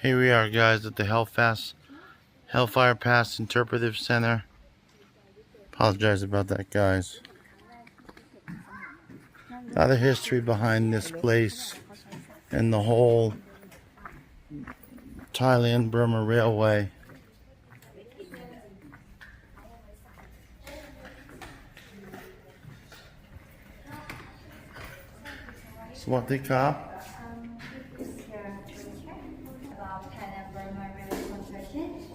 Here we are, guys, at the Hellfire Pass Interpretive Center. Apologize about that, guys. Now the history behind this place and the whole Thailand-Burma Railway. Swatika.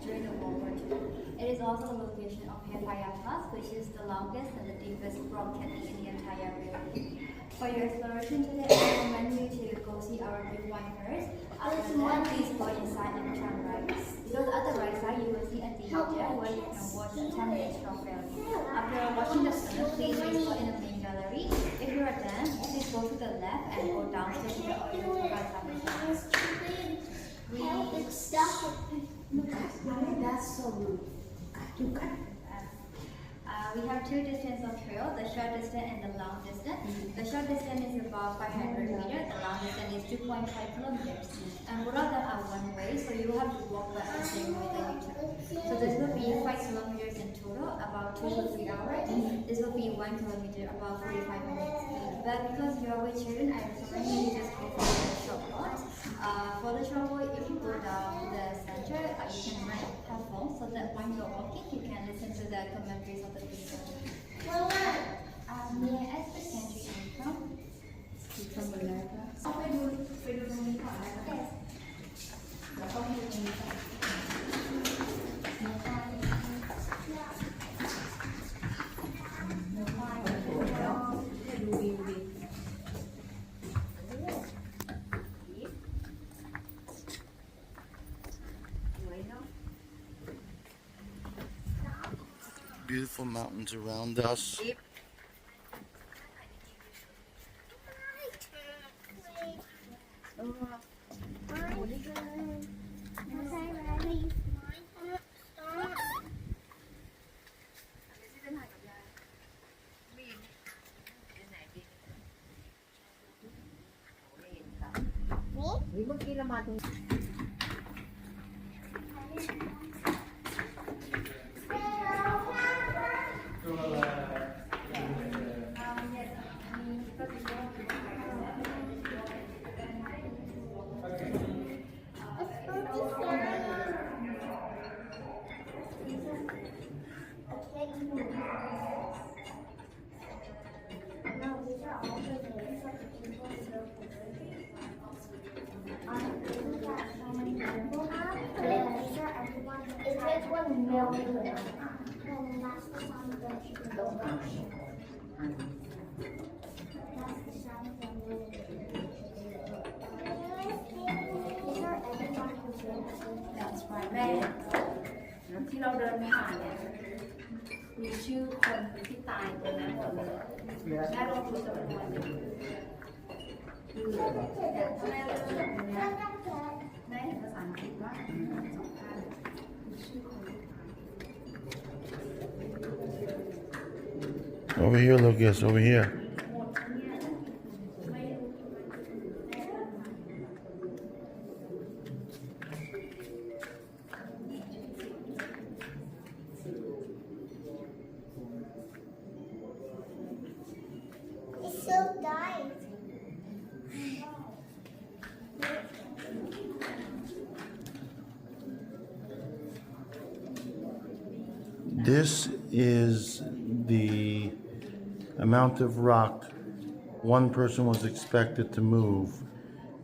During the World War II. It is also the location of Hellfire Pass, which is the longest and the deepest rock canyon in the entire region. For your exploration today, I recommend you to go see our viewpoint first. After that, please go inside and turn right. Because at the right side, you will see a theater where you can watch a 10-minute rock rally. After watching the film, please explore in the main gallery. If you are done, please go to the left and go downstairs to the audience That's so rude. We have two distances of trail, the short distance and the long distance. The short distance is about 500 meters, the long distance is 2.5 kilometers. And both of them are one way, so you have to walk back the same way that you took. So this will be 5 kilometers in total, about 2 to 3 hours. This will be 1 kilometer, about 45 minutes. But because you are with children, I recommend you just go for the short walk. For the short walk, if you go down the center, you can rent headphones so that when you're walking, you can listen to the commentaries of the video. May I ask the country you're from? From America. Beautiful mountains around us. That's right. ที่เราเดินผ่านเนี่ยมีชื่อคนที่ตายตรงนั้นหมดเลยแม่ลองดูจำนวนดูแม่เลือกเนี่ยแม่เห็นภาษาอังกฤษว่าสองท่านมีชื่อคนที่ตาย Over here, Lucas, over here. It's so dark. This is the amount of rock one person was expected to move,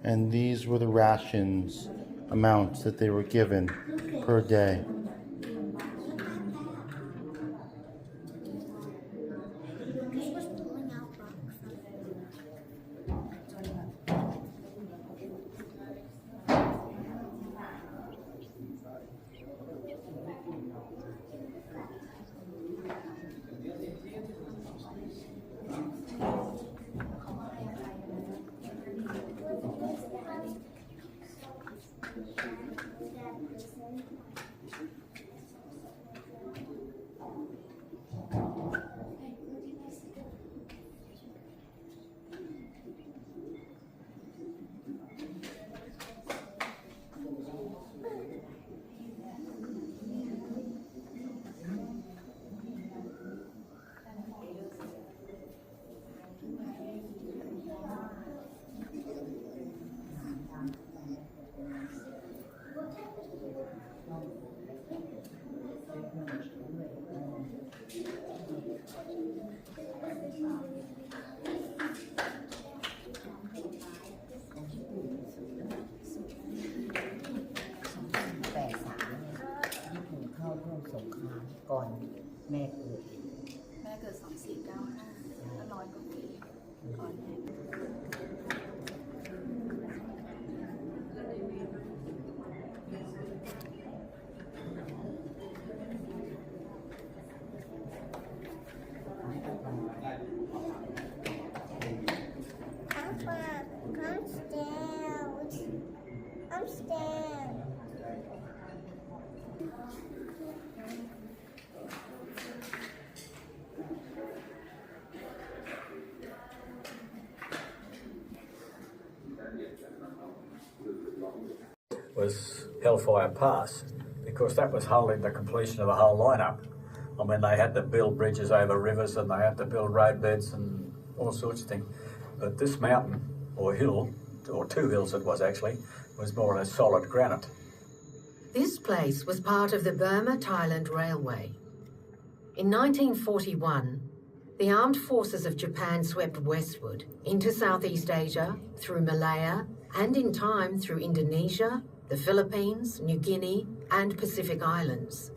and these were the rations amounts that they were given per day. This was pulling out rocks. แม่เกิด แม่เกิด2495แล้ว100 กว่าปีก่อนแม่ Papa, come stand. I'm stand. Was Hellfire Pass, because that was holding the completion of the whole lineup. I mean, they had to build bridges over rivers and they had to build roadbeds and all sorts of things. But this mountain, or hill, or two hills it was actually, was more or less solid granite. This place was part of the Burma-Thailand Railway. In 1941, the armed forces of Japan swept westward into Southeast Asia, through Malaya, and in time through Indonesia, the Philippines, New Guinea, and Pacific Islands.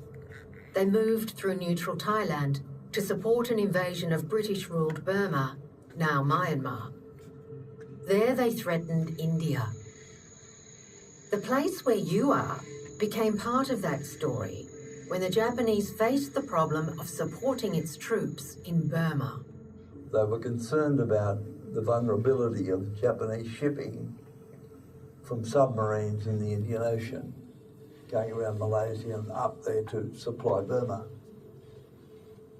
They moved through neutral Thailand to support an invasion of British-ruled Burma, now Myanmar. There they threatened India. The place where you are became part of that story when the Japanese faced the problem of supporting its troops in Burma. They were concerned about the vulnerability of Japanese shipping from submarines in the Indian Ocean, going around Malaysia and up there to supply Burma.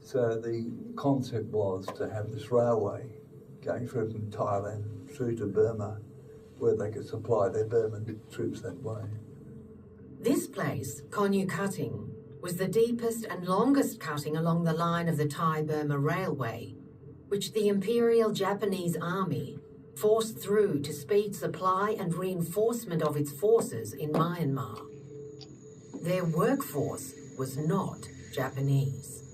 So the concept was to have this railway going through from Thailand through to Burma, where they could supply their Burman troops that way. This place, Konyu Cutting, was the deepest and longest cutting along the line of the Thai-Burma Railway, which the Imperial Japanese Army forced through to speed supply and reinforcement of its forces in Myanmar. Their workforce was not Japanese.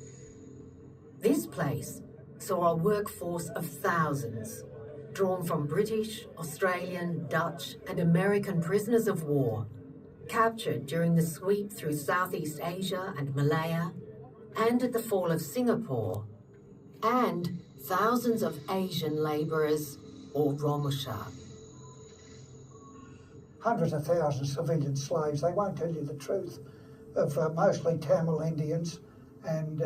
This place saw a workforce of thousands, drawn from British, Australian, Dutch, and American prisoners of war, captured during the sweep through Southeast Asia and Malaya, and at the fall of Singapore, and thousands of Asian labourers, or Romusha. Hundreds of thousands of civilian slaves. They won't tell you the truth, of mostly Tamil Indians and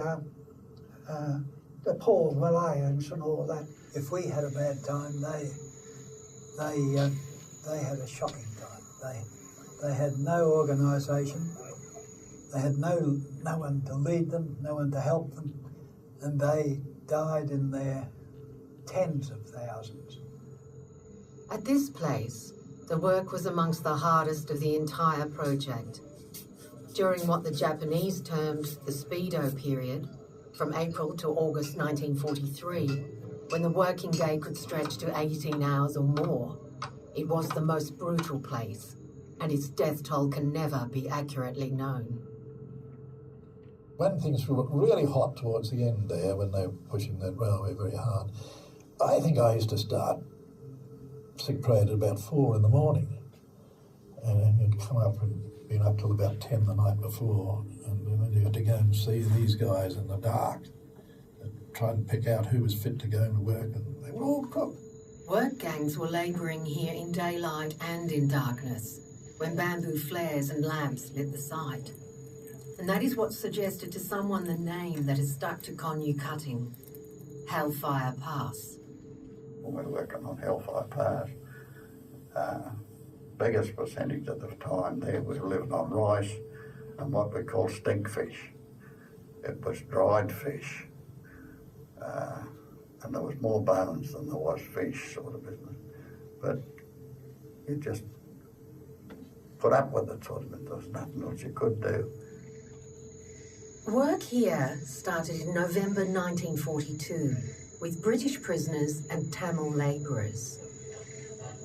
the poor Malayans and all of that. If we had a bad time, they had a shocking time. They had no organisation. They had no one to lead them, no one to help them, and they died in their tens of thousands. At this place, the work was amongst the hardest of the entire project. During what the Japanese termed the Speedo period, from April to August 1943, when the working day could stretch to 18 hours or more, it was the most brutal place, and its death toll can never be accurately known. When things were really hot towards the end there, when they were pushing that railway very hard, I think I used to start sick parade at about 4 in the morning, and then you'd come up and been up till about 10 the night before, and then you had to go and see these guys in the dark and try and pick out who was fit to go into work, and they were all crook. Work gangs were labouring here in daylight and in darkness, when bamboo flares and lamps lit the site. And that is what suggested to someone the name that has stuck to Konyu Cutting, Hellfire Pass. When we were working on Hellfire Pass, biggest percentage of the time there we were living on rice and what we call stink fish. It was dried fish, and there was more bones than there was fish, sort of business. But you just put up with it, sort of, and there was nothing else you could do. Work here started in November 1942 with British prisoners and Tamil labourers.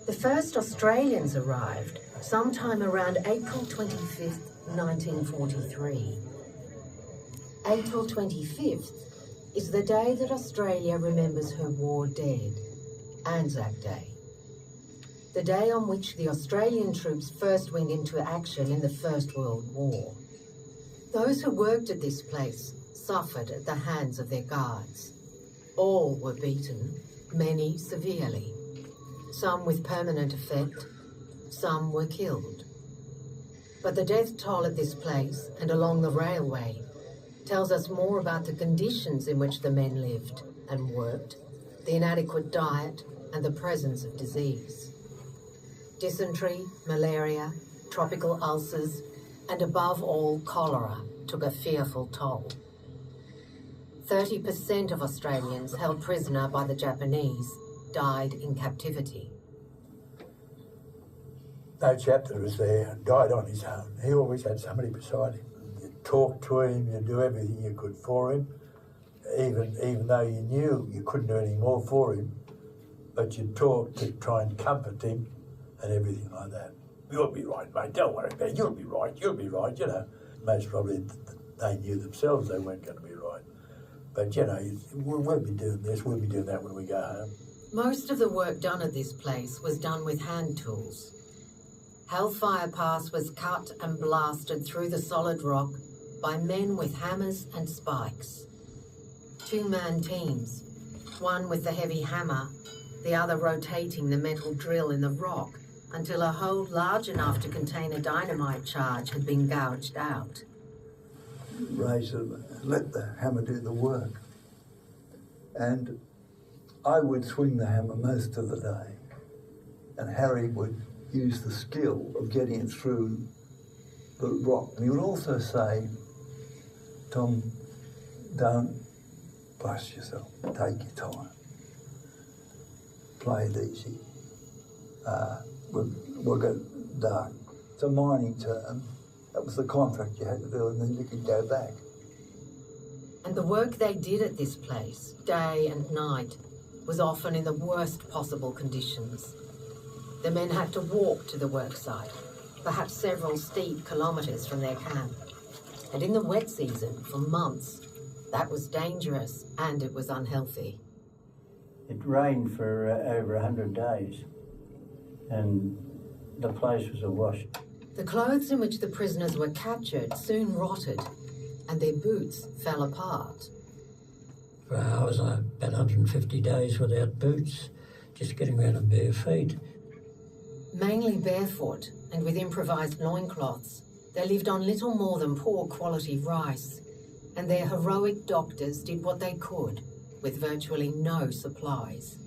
The first Australians arrived sometime around April 25th, 1943. April 25th is the day that Australia remembers her war dead, Anzac Day. The day on which the Australian troops first went into action in the First World War. Those who worked at this place suffered at the hands of their guards. All were beaten, many severely. Some with permanent effect, some were killed. But the death toll at this place and along the railway tells us more about the conditions in which the men lived and worked, the inadequate diet, and the presence of disease. Dysentery, malaria, tropical ulcers, and above all, cholera took a fearful toll. 30% of Australians held prisoner by the Japanese died in captivity. No chap that was there died on his own. He always had somebody beside him. You talk to him, you do everything you could for him, even though you knew you couldn't do any more for him, but you'd talk to try and comfort him and everything like that. You'll be right, mate, don't worry about it, you'll be right, you know. Most probably they knew themselves they weren't going to be right. But, you know, we'll be doing this, we'll be doing that when we go home. Most of the work done at this place was done with hand tools. Hellfire Pass was cut and blasted through the solid rock by men with hammers and spikes. Two-man teams, one with the heavy hammer, the other rotating the metal drill in the rock until a hole large enough to contain a dynamite charge had been gouged out. Raise them, let the hammer do the work. And I would swing the hammer most of the day, and Harry would use the skill of getting it through the rock. And he would also say, Tom, don't bust yourself, take your time. Play it easy. We'll go dark. It's a mining term. That was the contract you had to do, and then you could go back. And the work they did at this place, day and night, was often in the worst possible conditions. The men had to walk to the worksite, perhaps several steep kilometres from their camp. And in the wet season, for months, that was dangerous and it was unhealthy. It rained for over 100 days, and the place was awash. The clothes in which the prisoners were captured soon rotted, and their boots fell apart. For hours, I spent 150 days without boots, just getting around on bare feet. Mainly barefoot and with improvised loincloths, they lived on little more than poor quality rice, and their heroic doctors did what they could with virtually no supplies.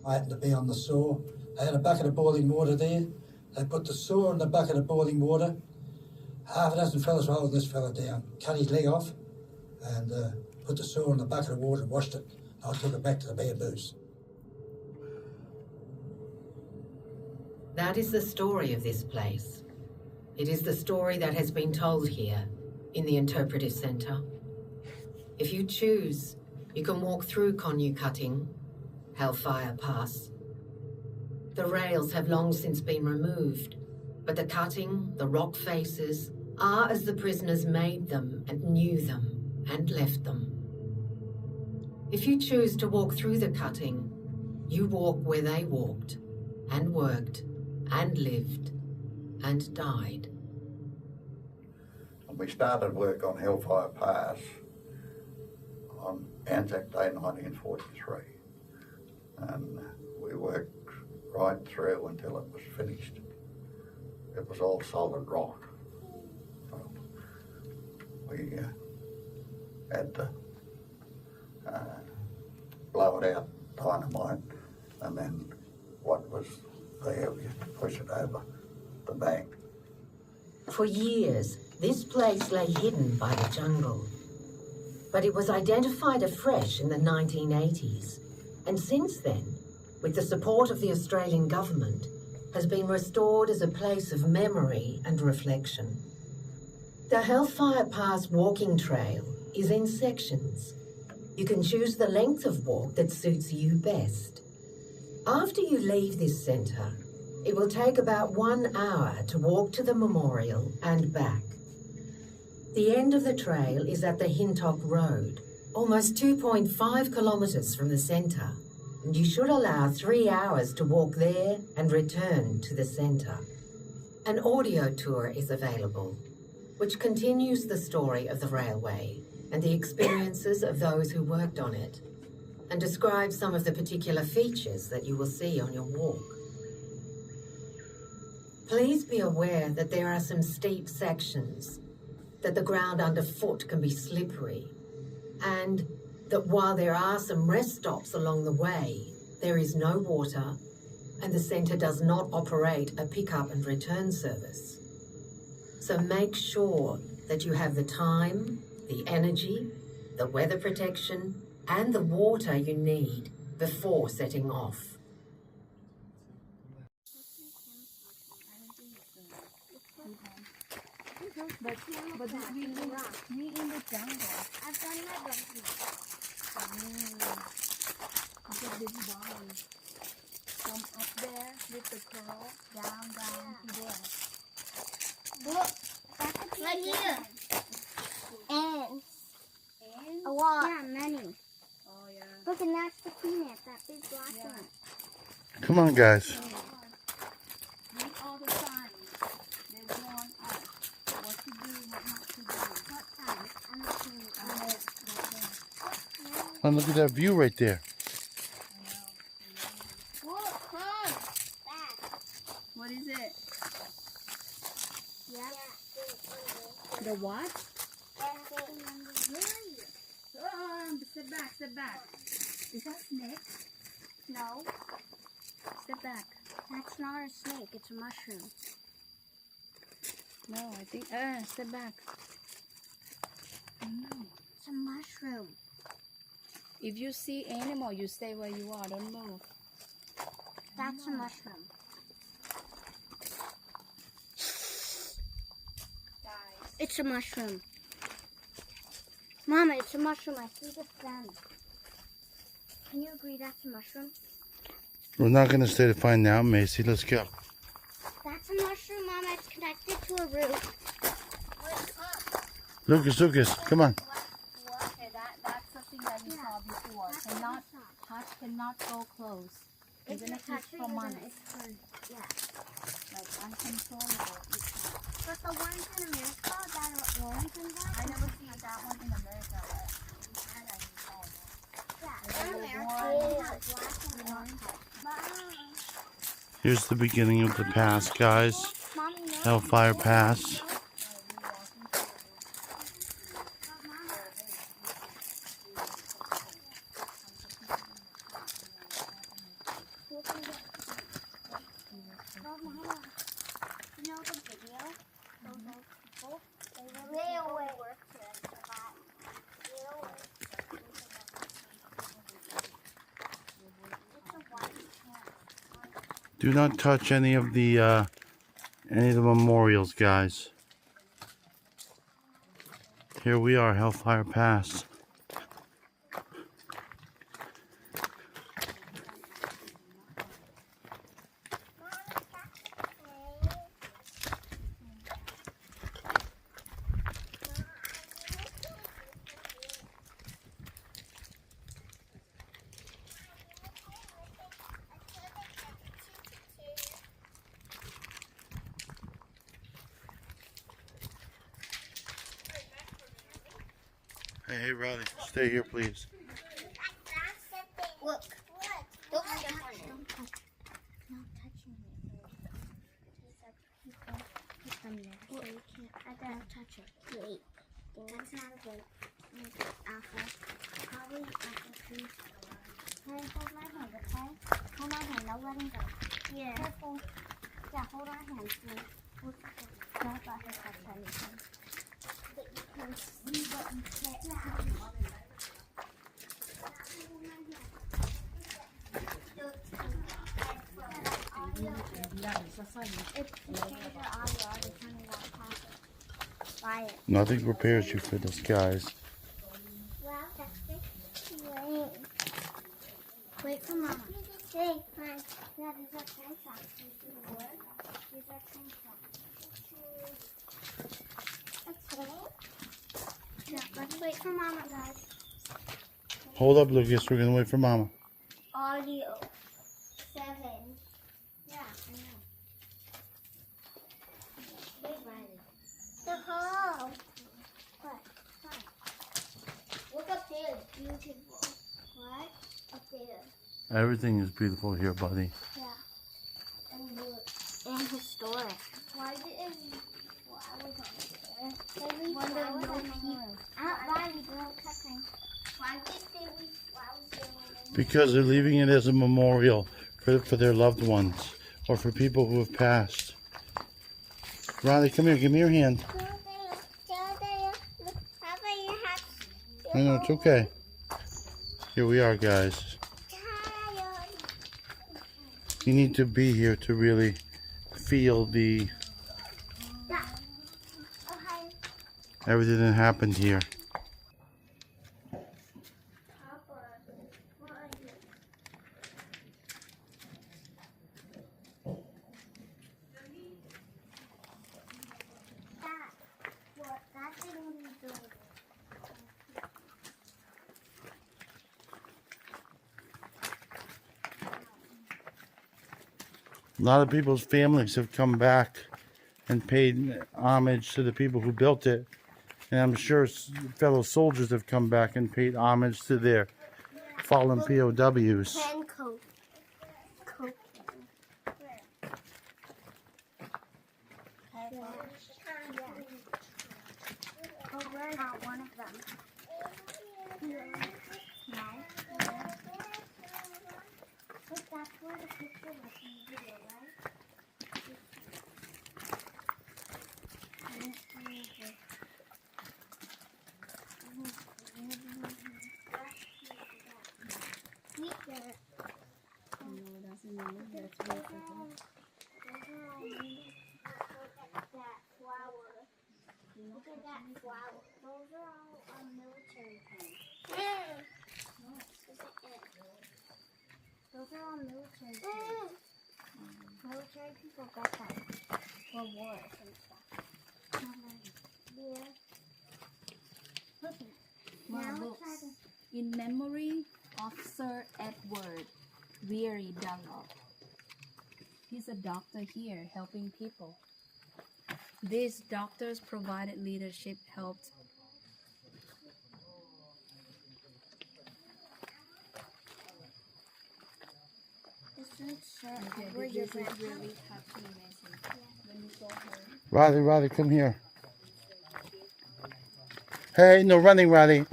I happened to be on the saw. I had a bucket of boiling water there. They put the saw in the bucket of boiling water. Half a dozen fellas were holding this fella down, cut his leg off, and put the saw in the bucket of water and washed it. I took it back to the bare boots. That is the story of this place. It is the story that has been told here in the Interpretive Centre. If you choose, you can walk through Conyu Cutting, Hellfire Pass. The rails have long since been removed, but the cutting, the rock faces, are as the prisoners made them and knew them and left them. If you choose to walk through the cutting, you walk where they walked and worked and lived and died. We started work on Hellfire Pass on Anzac Day 1943, and we worked right through until it was finished. It was all solid rock. So we had to blow it out, dynamite, and then what was there, we used to push it over the bank. For years, this place lay hidden by the jungle. But it was identified afresh in the 1980s, and since then, with the support of the Australian government, has been restored as a place of memory and reflection. The Hellfire Pass walking trail is in sections. You can choose the length of walk that suits you best. After you leave this centre, it will take about 1 hour to walk to the memorial and back. The end of the trail is at the Hintock Road, almost 2.5 kilometres from the centre, and you should allow 3 hours to walk there and return to the centre. An audio tour is available, which continues the story of the railway and the experiences of those who worked on it, and describes some of the particular features that you will see on your walk. Please be aware that there are some steep sections, that the ground underfoot can be slippery, and that while there are some rest stops along the way, there is no water, and the centre does not operate a pick-up and return service. So make sure that you have the time, the energy, the weather protection, and the water you need before setting off. But we in the jungle. I've done my blanket. Look at this boy. From up there with the curl down to there. Look, right here. Ants. A lot. Yeah, many. Oh yeah. Look, and that's the peanut, that big black one. Come on, guys. Read all the signs. They warn us what to do, what not to do. What time? I'm not seeing it. And look at that view right there. Look, come. Back. What is it? Yeah. The what? Hurry. Step back, step back. Is that a snake? No, Step back. that's not a snake. It's a mushroom. No, I think, step back. No. It's a mushroom. If you see animal, you stay where you are, don't move. That's a mushroom. It's a mushroom. Mama, it's a mushroom. I see the stem. Can you agree that's a mushroom? We're not going to stay to find out, Macy. Let's go. That's a mushroom, Mama. It's connected to a root. Lucas, come on. Okay, that's the thing that you saw before. Cannot touch, cannot go close. If Even you if touch it's it, for you're months. gonna explode. Yeah. Like uncontrollable. But the ones in America that are orange and white. I never seen that one in America. Yeah, in America they have black and orange. Here's the beginning of the pass, guys. Mommy, no. Hellfire Pass. You know the video? Those people, they really work to survive. Do not touch any of the memorials, guys. Here we are, Hellfire Pass. Hey, Riley, stay here, please. Look. Don't touch it. Don't touch it. Not touching it. Keep them there. So you can't. Don't touch it. Wait. That's not a good apple. Probably an apple tree. Hey, hold my hand, okay? Hold my hand. No letting go. Yeah. Careful. Yeah, hold our hands. Don't let her touch anything. But you can see what you can't see. Nothing prepares you for this, guys. Wait for Mama. Wait, fine. Yeah, these are train tracks. These are train tracks. Yeah, let's wait for Mama, guys. Hold up, Lucas. We're gonna wait for Mama. Audio 7. Yeah, I know. Wait, Riley. The hole. What? What? there is beautiful. What? Up there. Everything is beautiful here, buddy. Yeah. And historic. Why didn't flowers on there? They leave flowers on people. Why did they leave flowers there? Because they're leaving it as a memorial for their loved ones or for people who have passed. Riley, come here. Give me your hand. I know, it's okay. Here we are, guys. You need to be here to really feel everything that happened here. A lot of people's families have come back and paid homage to the people who built it. And I'm sure fellow soldiers have come back and paid homage to their fallen POWs. Coke. We're not one of them. No. But that's where the picture was in the video, right? Look at that flower. Those are all military things. Those are all military things. Military people got that for wars and stuff. Yeah. Listen. More books. In memory of Sir Edward Weary Dunlop. He's a doctor here helping people. These doctors provided leadership, helped. Edward, your grandpa? Really happy, amazing. When you saw her. Riley, come here. Hey, no running, Riley.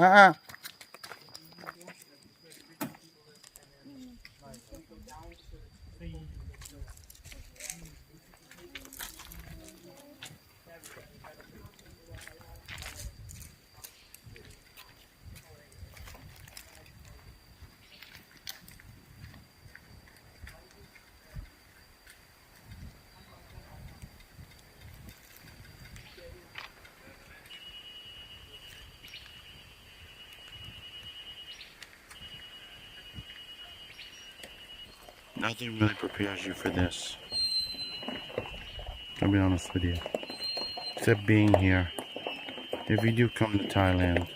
Nothing really prepares you for this. I'll be honest with you. Except being here. If you do come to Thailand,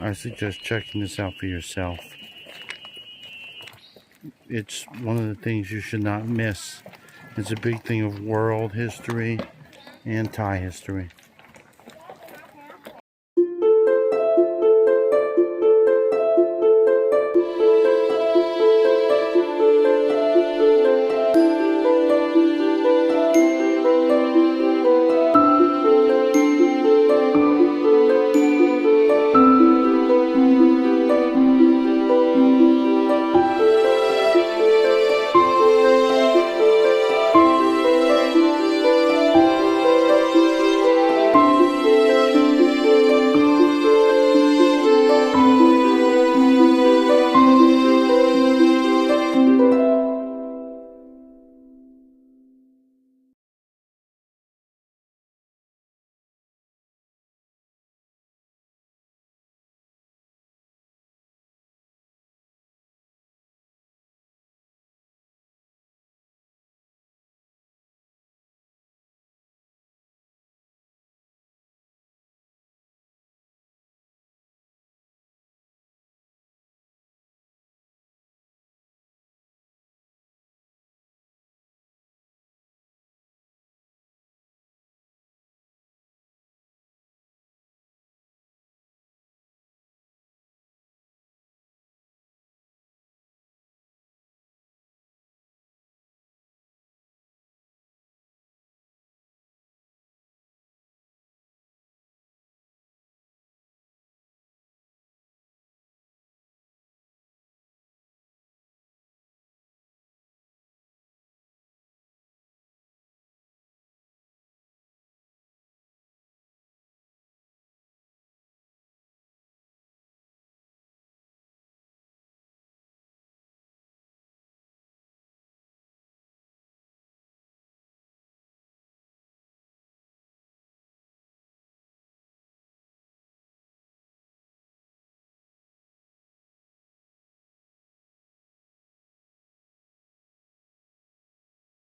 I suggest checking this out for yourself. It's one of the things you should not miss. It's a big thing of world history and Thai history.